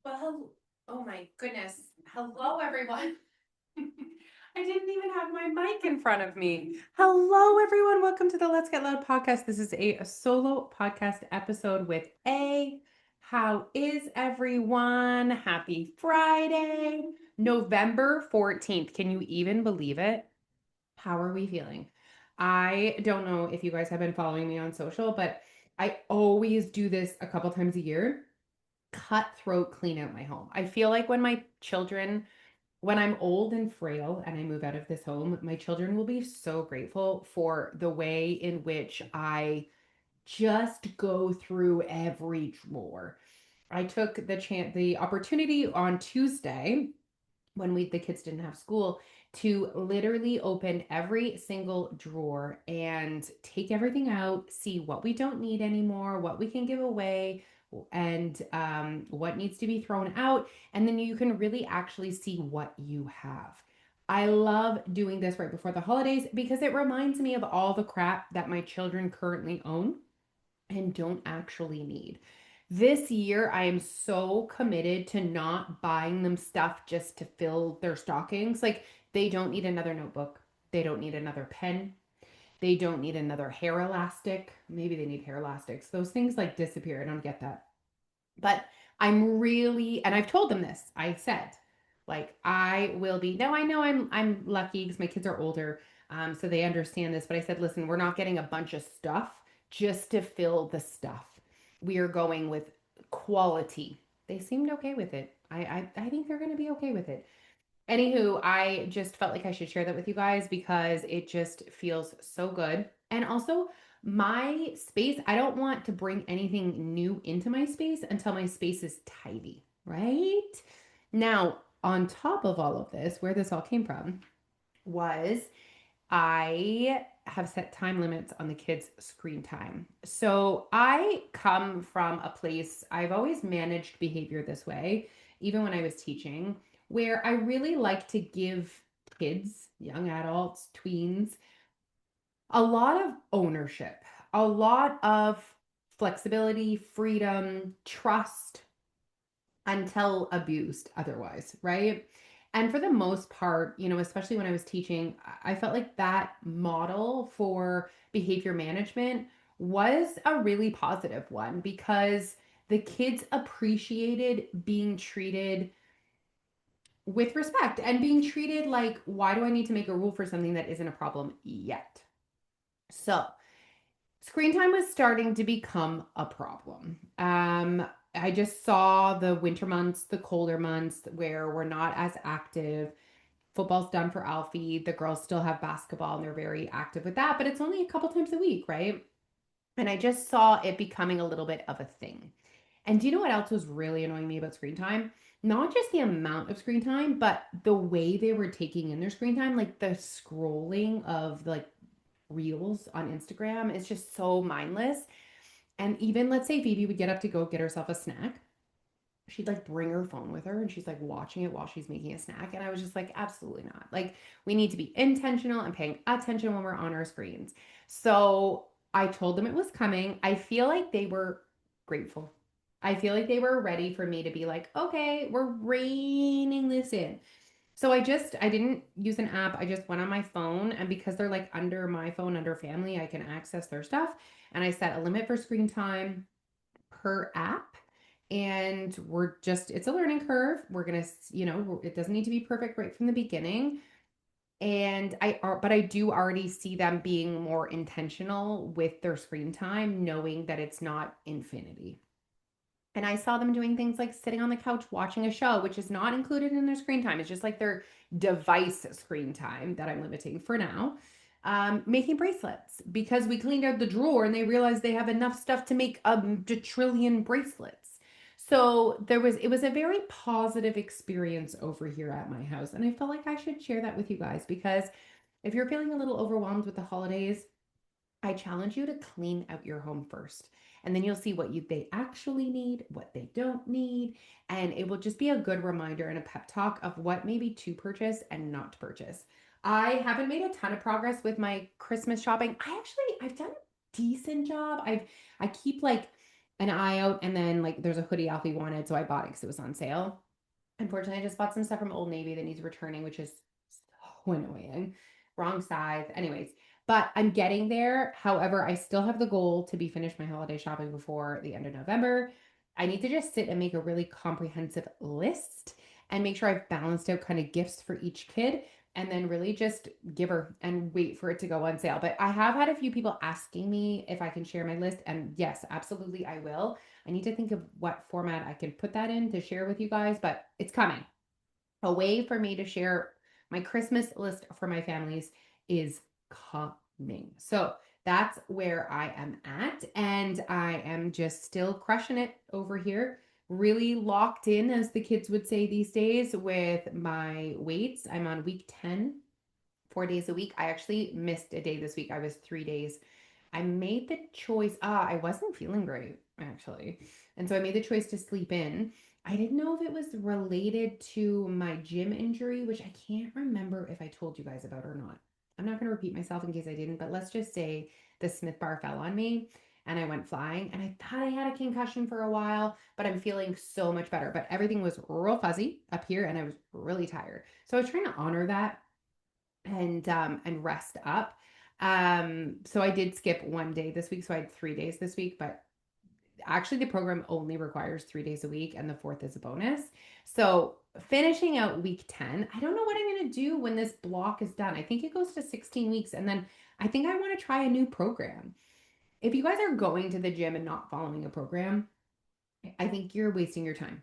Well, oh my goodness. Hello, everyone. I didn't even have my mic in front of me. Hello, everyone. Welcome to the Let's Get Loud podcast. This is a solo podcast episode with A. How is everyone? Happy Friday, November 14th. Can you even believe it? How are we feeling? I don't know if you guys have been following me on social, but I always do this a couple times a year, cutthroat clean out my home. I feel like when I'm old and frail and I move out of this home, my children will be so grateful for the way in which I just go through every drawer. I took the opportunity on Tuesday when the kids didn't have school to literally open every single drawer and take everything out, see what we don't need anymore, what we can give away, and what needs to be thrown out. And then you can really actually see what you have. I love doing this right before the holidays because it reminds me of all the crap that my children currently own and don't actually need. This year, I am so committed to not buying them stuff just to fill their stockings. Like, they don't need another notebook, they don't need another pen, they don't need another hair elastic. Maybe they need hair elastics. Those things like disappear. I don't get that. But I'm really, and I've told them this. I said, like, I will be. Now I know I'm lucky because my kids are older, so they understand this. But I said, listen, we're not getting a bunch of stuff just to fill the stuff. We are going with quality. They seemed okay with it. I think they're going to be okay with it. Anywho, I just felt like I should share that with you guys because it just feels so good. And also, my space, I don't want to bring anything new into my space until my space is tidy, right? Now, on top of all of this, where this all came from was I have set time limits on the kids' screen time. So I come from a place, I've always managed behavior this way, even when I was teaching, where I really like to give kids, young adults, tweens, a lot of ownership, a lot of flexibility, freedom, trust, until abused otherwise, right? And for the most part, especially when I was teaching, I felt like that model for behavior management was a really positive one because the kids appreciated being treated with respect and being treated like, why do I need to make a rule for something that isn't a problem yet? So, screen time was starting to become a problem. I just saw the winter months, the colder months where we're not as active. Football's done for Alfie. The girls still have basketball and they're very active with that, but it's only a couple times a week, right? And I just saw it becoming a little bit of a thing. And do you know what else was really annoying me about screen time? Not just the amount of screen time, but the way they were taking in their screen time, like the scrolling of like reels on Instagram is just so mindless. And even let's say Phoebe would get up to go get herself a snack. She'd like bring her phone with her and she's like watching it while she's making a snack. And I was just like, absolutely not. Like, we need to be intentional and paying attention when we're on our screens. So I told them it was coming. I feel like they were grateful. I feel like they were ready for me to be like, okay, we're reining this in. So I didn't use an app. I just went on my phone, and because they're like under my phone under family, I can access their stuff, and I set a limit for screen time per app. And it's a learning curve. We're going to, it doesn't need to be perfect right from the beginning. But I do already see them being more intentional with their screen time, knowing that it's not infinity. And I saw them doing things like sitting on the couch watching a show, which is not included in their screen time. It's just like their device screen time that I'm limiting for now. Making bracelets because we cleaned out the drawer and they realized they have enough stuff to make a trillion bracelets. So it was a very positive experience over here at my house. And I felt like I should share that with you guys because if you're feeling a little overwhelmed with the holidays, I challenge you to clean out your home first. And then you'll see they actually need, what they don't need, and it will just be a good reminder and a pep talk of what maybe to purchase and not to purchase. I haven't made a ton of progress with my Christmas shopping. I've done a decent job. I keep like an eye out, and then like there's a hoodie Alfie wanted, so I bought it because it was on sale. Unfortunately, I just bought some stuff from Old Navy that needs returning, which is so annoying. Wrong size. Anyways, but I'm getting there. However, I still have the goal to be finished my holiday shopping before the end of November. I need to just sit and make a really comprehensive list and make sure I've balanced out kind of gifts for each kid and then really just give her and wait for it to go on sale. But I have had a few people asking me if I can share my list, and yes, absolutely I will. I need to think of what format I can put that in to share with you guys, but it's coming. A way for me to share my Christmas list for my families is coming. So that's where I am at. And I am just still crushing it over here. Really locked in, as the kids would say these days, with my weights. I'm on week 10, 4 days a week. I actually missed a day this week. I was 3 days. I made the choice. I wasn't feeling great, actually. And so I made the choice to sleep in. I didn't know if it was related to my gym injury, which I can't remember if I told you guys about or not. I'm not going to repeat myself in case I didn't, but let's just say the Smith bar fell on me and I went flying, and I thought I had a concussion for a while, but I'm feeling so much better. But everything was real fuzzy up here and I was really tired. So I was trying to honor that and rest up. So I did skip one day this week, so I had 3 days this week, but actually the program only requires 3 days a week and the fourth is a bonus. So finishing out week 10, I don't know what I'm going to do when this block is done. I think it goes to 16 weeks, and then I think I want to try a new program. If you guys are going to the gym and not following a program, I think you're wasting your time.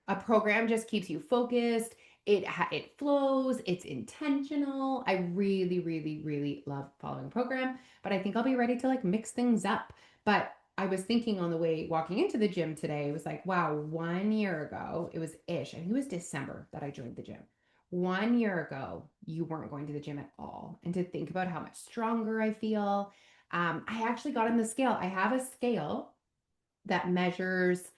A program just keeps you focused. It flows. It's intentional. I really, really, really love following a program, but I think I'll be ready to like mix things up. But I was thinking on the way walking into the gym today, it was like, wow, 1 year ago, it was ish. I think it was December that I joined the gym. 1 year ago, you weren't going to the gym at all. And to think about how much stronger I feel. I actually got on the scale. I have a scale that measures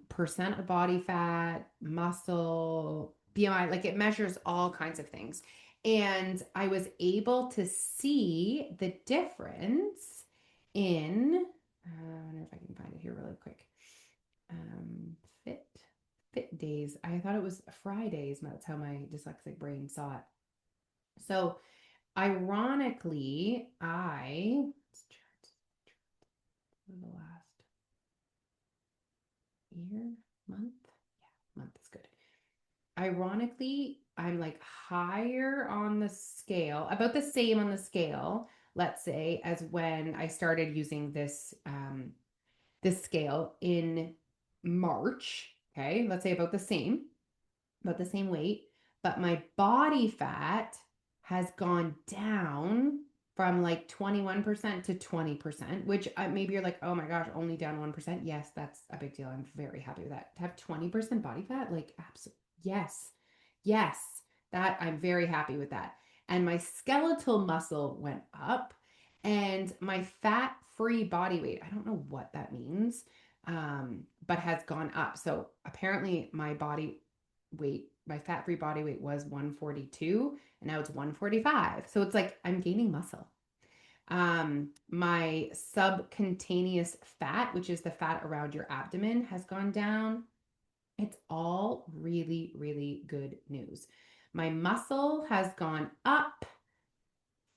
percent of body fat, muscle, BMI, like it measures all kinds of things. And I was able to see the difference in, I wonder if I can find it here really quick. Um, fit, fit days. I thought it was Fridays. That's how my dyslexic brain saw it. So ironically, let's chart for the last year, month. Yeah, month is good. Ironically, I'm like higher on the scale, about the same on the scale, let's say, as when I started using this scale in March. Okay, let's say about the same weight, but my body fat has gone down from like 21% to 20%, which maybe you're like, oh my gosh, only down 1%. Yes, that's a big deal. I'm very happy with that. To have 20% body fat, like, absolutely, yes, yes, that I'm very happy with that. And my skeletal muscle went up, and my fat free body weight, I don't know what that means, but has gone up. So apparently, my fat free body weight was 142 and now it's 145. So it's like I'm gaining muscle. My subcutaneous fat, which is the fat around your abdomen, has gone down. It's all really, really good news. My muscle has gone up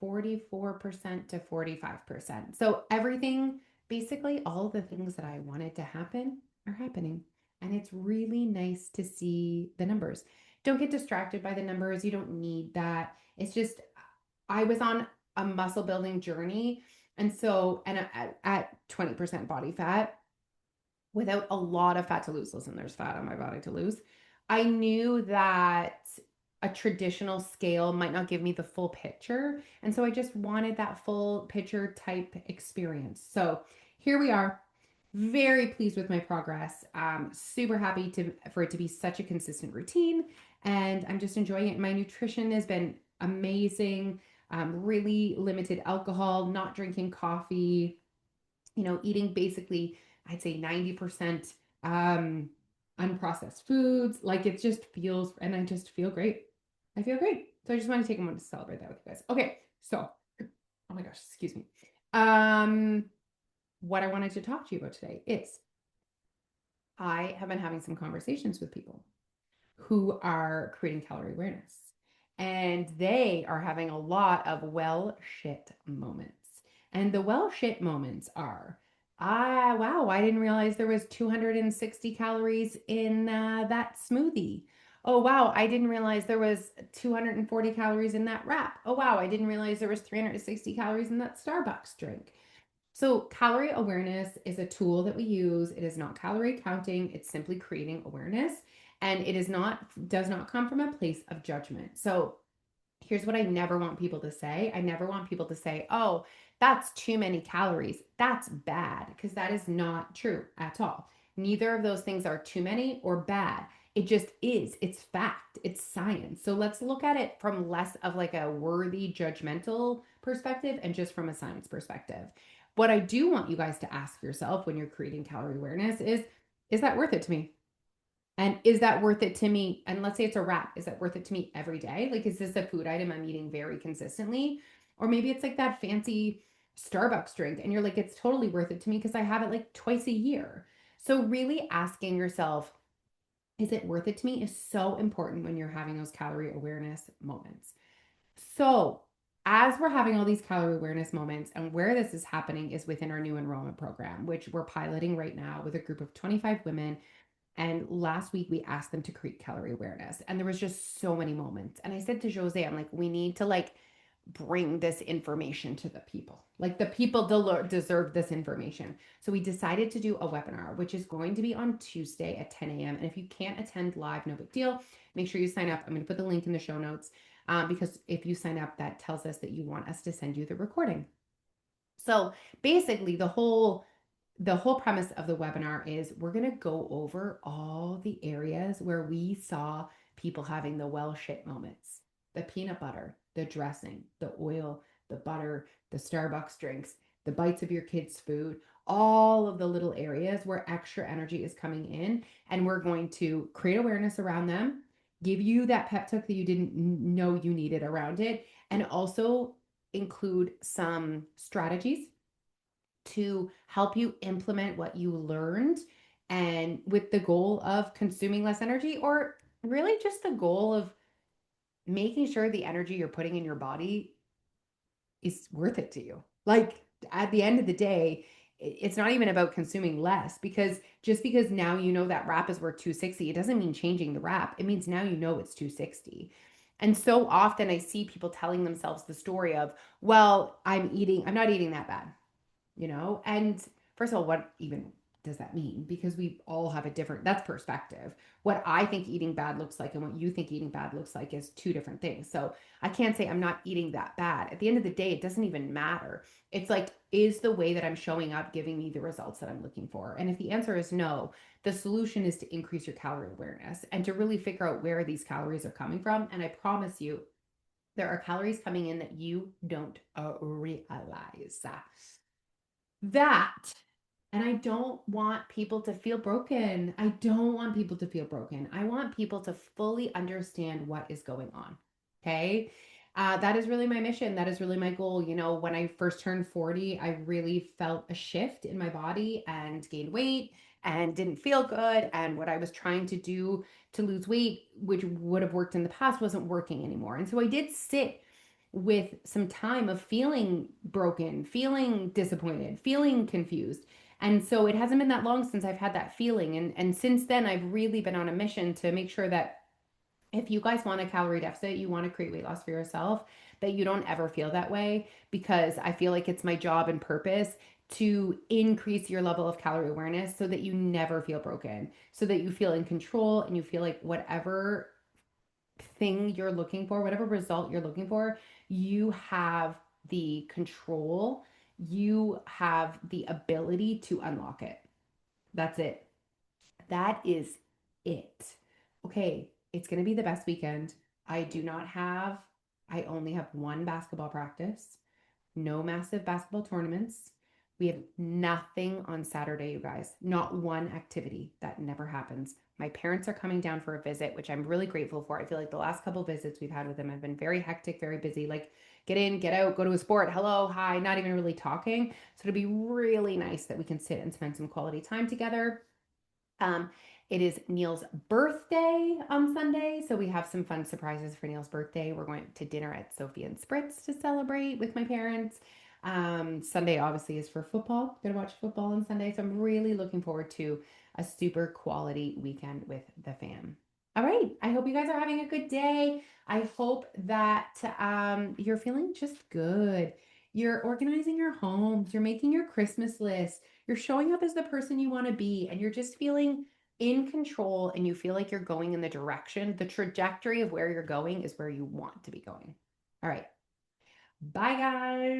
44% to 45%. So everything, basically all the things that I wanted to happen are happening. And it's really nice to see the numbers. Don't get distracted by the numbers. You don't need that. It's just, I was on a muscle building journey. And so, and at 20% body fat, without a lot of fat to lose, listen, there's fat on my body to lose. I knew that a traditional scale might not give me the full picture. And so I just wanted that full picture type experience. So here we are. Very pleased with my progress. Super happy for it to be such a consistent routine. And I'm just enjoying it. My nutrition has been amazing. Really limited alcohol, not drinking coffee, eating basically, I'd say 90% unprocessed foods. Like it just feels, and I just feel great. I feel great. So I just want to take a moment to celebrate that with you guys. Okay. So, oh my gosh, excuse me. what I wanted to talk to you about today is I have been having some conversations with people who are creating calorie awareness. And they are having a lot of well shit moments. And the well shit moments are, wow, I didn't realize there was 260 calories in that smoothie. Oh, wow, I didn't realize there was 240 calories in that wrap. Oh, wow, I didn't realize there was 360 calories in that Starbucks drink. So, calorie awareness is a tool that we use. It is not calorie counting, it's simply creating awareness, and it is not does not come from a place of judgment. So, here's what I never want people to say. I never want people to say, "Oh, that's too many calories. That's bad," because that is not true at all. Neither of those things are too many or bad. It just is. It's fact. It's science. So let's look at it from less of like a worthy judgmental perspective and just from a science perspective. What I do want you guys to ask yourself when you're creating calorie awareness is that worth it to me? And is that worth it to me? And let's say it's a wrap. Is that worth it to me every day? Like, is this a food item I'm eating very consistently? Or maybe it's like that fancy Starbucks drink and you're like, it's totally worth it to me because I have it like twice a year. So, really asking yourself, is it worth it to me is so important when you're having those calorie awareness moments. So, as we're having all these calorie awareness moments, and where this is happening is within our new enrollment program, which we're piloting right now with a group of 25 women, and last week we asked them to create calorie awareness. And there was just so many moments. And I said to Jose, I'm like, we need to like bring this information to the people. Like the people deserve this information. So we decided to do a webinar, which is going to be on Tuesday at 10 a.m. And if you can't attend live, no big deal. Make sure you sign up. I'm going to put the link in the show notes because if you sign up, that tells us that you want us to send you the recording. So basically, the whole premise of the webinar is we're going to go over all the areas where we saw people having the well shit moments. The peanut butter, the dressing, the oil, the butter, the Starbucks drinks, the bites of your kids' food, all of the little areas where extra energy is coming in. And we're going to create awareness around them, give you that pep talk that you didn't know you needed around it, and also include some strategies to help you implement what you learned and with the goal of consuming less energy or really just the goal of making sure the energy you're putting in your body is worth it to you. Like at the end of the day, it's not even about consuming less because just because now you know that wrap is worth 260, it doesn't mean changing the wrap. It means now you know it's 260. And so often I see people telling themselves the story of, well, I'm not eating that bad, and first of all, what even does that mean? Because we all have a different, that's perspective. What I think eating bad looks like and what you think eating bad looks like is two different things. So I can't say I'm not eating that bad. At the end of the day, it doesn't even matter. It's like, is the way that I'm showing up giving me the results that I'm looking for? And if the answer is no, the solution is to increase your calorie awareness and to really figure out where these calories are coming from. And I promise you, there are calories coming in that you don't realize that. And I don't want people to feel broken. I don't want people to feel broken. I want people to fully understand what is going on. Okay. That is really my mission. That is really my goal. When I first turned 40, I really felt a shift in my body and gained weight and didn't feel good. And what I was trying to do to lose weight, which would have worked in the past, wasn't working anymore. And so I did sit with some time of feeling broken, feeling disappointed, feeling confused. And so it hasn't been that long since I've had that feeling. And since then, I've really been on a mission to make sure that if you guys want a calorie deficit, you want to create weight loss for yourself, that you don't ever feel that way, because I feel like it's my job and purpose to increase your level of calorie awareness so that you never feel broken, so that you feel in control and you feel like whatever thing you're looking for, whatever result you're looking for, you have the control, you have the ability to unlock it. That's it. That is it. Okay, it's going to be the best weekend. I only have one basketball practice, no massive basketball tournaments. We have nothing on Saturday, you guys. Not one activity. That never happens. My parents are coming down for a visit, which I'm really grateful for. I feel like the last couple visits we've had with them have been very hectic, very busy. Like get in, get out, go to a sport, hello, hi, not even really talking. So it'll be really nice that we can sit and spend some quality time together. Um, it is Neil's birthday on Sunday, so we have some fun surprises for Neil's birthday. We're going to dinner at Sophie and Spritz to celebrate with my parents. Sunday obviously is for football. Gonna watch football on Sunday, so I'm really looking forward to a super quality weekend with the fam. All right, I hope you guys are having a good day. I hope that you're feeling just good. You're organizing your homes, you're making your Christmas list, you're showing up as the person you want to be, and you're just feeling in control and you feel like you're going in the direction, the trajectory of where you're going is where you want to be going. All right. Bye, guys.